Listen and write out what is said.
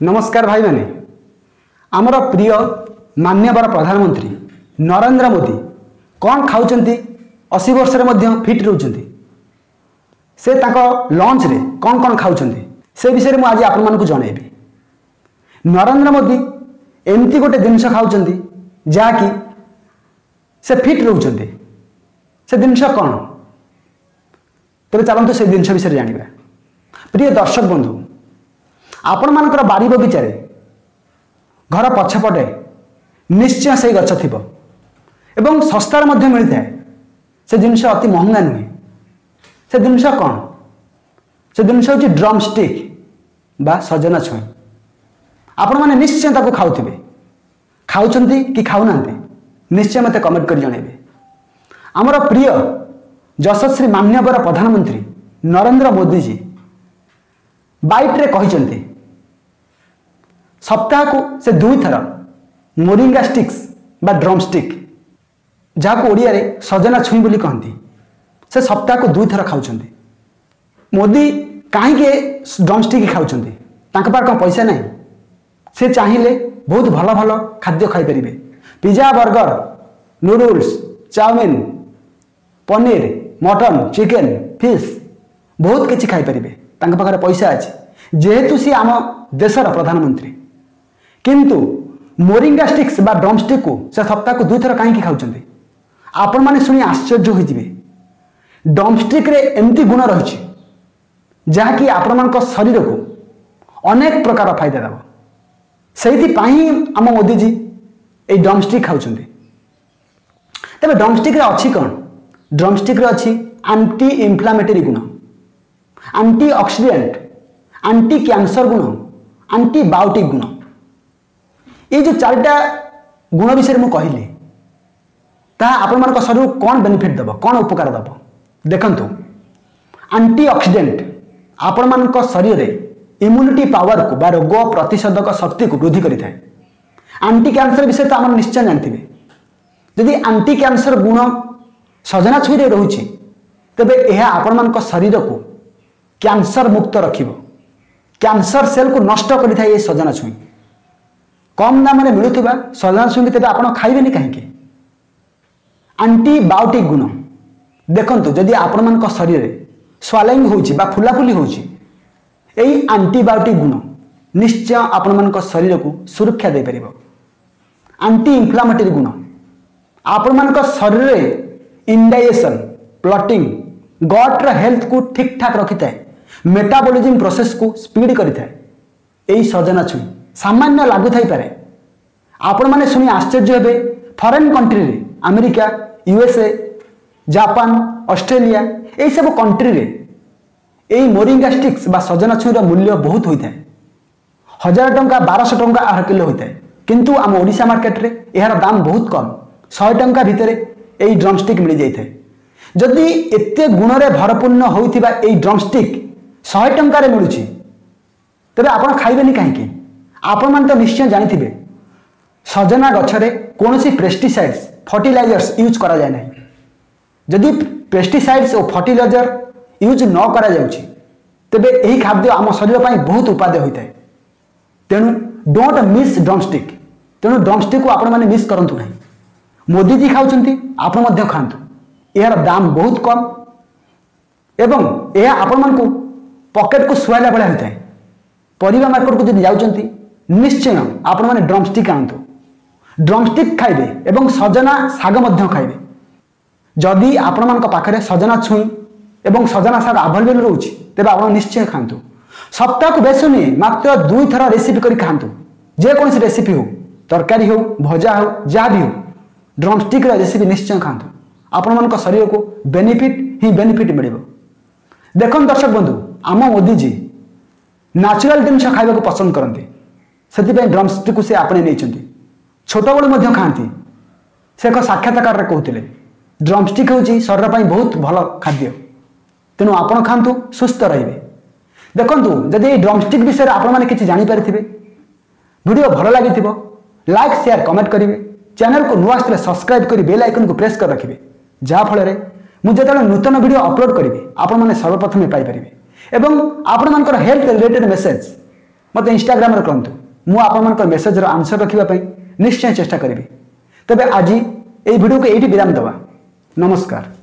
नमस्कार भाई मैंने आमर प्रिय मान्यवर प्रधानमंत्री नरेंद्र मोदी कौन खाऊंच 80 वर्ष फिट रोचंती से लंच रे कौन कौन खाऊंच से विषय में आज आपण जनइबी। नरेंद्र मोदी एमती गोटे जिनस खाऊंच जहाँकि से फिट रोचंती से जिनस कौन तेरे चलते से जिनस विषय जाना। प्रिय दर्शक बंधु आपण मानकर बाड़ी बगीचार घर पछपटे निश्चय से गछ थी एवं सस्तार मिलता है से जिनस अति महंगा नुहे। से जिनस कौन से जिनस हूँ ड्रम स्टिक बा सजना छुई। आपण मैंने निश्चय ताको खाऊे खाऊंट कि खाऊना निश्चय मत कमेंट कर जनइबे। आमर प्रिय यशस्वी मान्यवर प्रधानमंत्री नरेंद्र मोदी जी बाइट रे कहिसंती सप्ताह को से 2 थर मोरिंगा स्टिक्स बा ड्रम स्टिक जहाँ ओडिया रे सजना छुई बोली कहती से सप्ताह को 2 थर खाऊंट। मोदी कहीं ड्रम स्टिक खाऊंट पाख कौन पैसा नहीं से चाहिए बहुत भल भल खाद्य खाई pizza burger noodles chow mein paneer mutton chicken fish बहुत किसी खाई पाखे पैसा अच्छे जेहेतु सी आम देशर प्रधानमंत्री किंतु मोरिंगा स्टिक्स बा ड्रम स्टिक को से सप्ताह को 2 थर कहीं खाऊंट। आपण मैंने शुणी आश्चर्य होइजिबे। ड्रम स्टिक रे एमती गुण रही जहाँकि आपण मान शरीर को अनेक प्रकार फायदा देव से आम मोदी जी ये ड्रम स्टिक खाऊंट। तेज ड्रम स्टिक रे अच्छी कौन ड्रम स्टिक रे अच्छी एंटी इन्फ्लामेटरी गुण एंटी ऑक्सीडेंट एंटी कैंसर गुण एंटीबायोटिक गुण ये जो 4टा गुण विषय में कहली आपण मान शरीर कौन बेनिफिट देव कौन उपकार देव देखंतु। एंटी ऑक्सीडेंट आपण मान शरीर इम्यूनिटी पावर को बा रोग प्रतिषेधक शक्ति को वृद्धि करें। एंटी कैंसर विषय तो आम निश्चय जानते जदि एंटी कैंसर गुण सजना छुई रोचे तेबे यह आपण मान शरीर को कैंसर मुक्त रखिब कैंसर सेल को नष्ट करें ये सजना छुई। कम दाम में मिलूवा सजना छुई तेज आप खाइबेनी कहीं। एंटीबायोटिक गुण देखंतु जदि आपण मान शरीर स्वालिंग होची बा फुलाफुली होची यही एंटीबायोटिक गुण निश्चय आपण मान शरीर को सुरक्षा दे परिबो। एंटी इन्फ्लामेटरी गुण आपण मान शरीर इंडाइजेशन प्लॉटिंग गटर हेल्थ को ठीक ठाक रखी था मेटाबॉलिज्म प्रोसेस को स्पीड करी था यही सजना छुई। सामान्य लागू थाई पारे आपण माने सुनी आश्चर्य हेबे फॉरेन कंट्री रे अमेरिका यूएसए जापान ऑस्ट्रेलिया यही सब कंट्री रे यही मोरिंगा स्टिक्स बा सजना छुईर मूल्य बहुत होता है 1000 टंका 1200 टंका आर किलो होता है किंतु आम ओडिशा मार्केट रे यार दाम बहुत कम 100 टंका भितर यही ड्रम स्टिक मिल जाए। जदि एते गुण रे भरपूर्ण होइथिबा एई ड्रम स्टिक 100 टंका रे मिलुछि तबे आपण खाइबेनी कहीं। आपण मान तो निश्चय जानिथिबे सजना गछरे कोनोसी पेस्टिसाइड्स फर्टिलाइजर्स यूज करा जाय नहीं। जदि पेस्टिसाइड्स और फर्टिलाइजर यूज न करा जाउछि तबे एही खाद्य आम शरीर पई बहुत उपादेय होइताय। तेणु डोंट मिस ड्रम स्टिक। तेणु ड्रम स्टिक को आपण माने मिस करंतु नहीं। मोदी जी खाउछंती आपण मध्ये खांतु यार दाम बहुत कम एवं यह आपण मान को पॉकेट को सुहाइला भाया होता है। परिवा मार्केट को जब जाउछंती निश्चय आपण माने ड्रम स्टिक आनतु ड्रम स्टिक खाइबे एवं सजना साग मध्य खाइबे। जदि आपण मान पाखरे सजना छुई एवं सजना साग अवेलेबल रोची तेबे आपण निश्चय खांतु। सप्ताह को बेस नहीं मात्र 2 थर रेसिपी करी खांतु जेकोसी रेसिपी हो तरकारी हो भजा हो जहाँ भी हो ड्रम स्टिक रेसिपी निश्चय खांतु आपण मान शरीर को बेनिफिट ही बेनिफिट मिल। देख दर्शक बंधु आम मोदी जी नेचुरल जिनस खाइबा को पसंद करते से ड्रम स्टिक को से आपणे नहीं छोट बड़ू खाती से एक साक्षात्कार कहते ड्रम स्टिक हूँ शरीर पर बहुत भल खाद्य तेणु आपण खातु सुस्थ रे। देखु जदि ड्रम स्टिक विषय आपण मैंने किसी जापर वीडियो भल लगी लाइक शेयर कमेंट करेंगे चैनल को नुआ सब्सक्राइब कर बेल आइकन को प्रेस कर रखिए जहाँफल मुझे जो नूतन वीडियो अपलोड करी आपण मैंने सर्वप्रथम पाइपर एवं आपण हेल्थ रिलेटेड मेसेज मत इंस्टाग्राम करतु मु आप मेसेज आंसर रखापी निश्चय चेष्टा करी। तेबे आज ये वीडियो को ये विराम दवा। नमस्कार।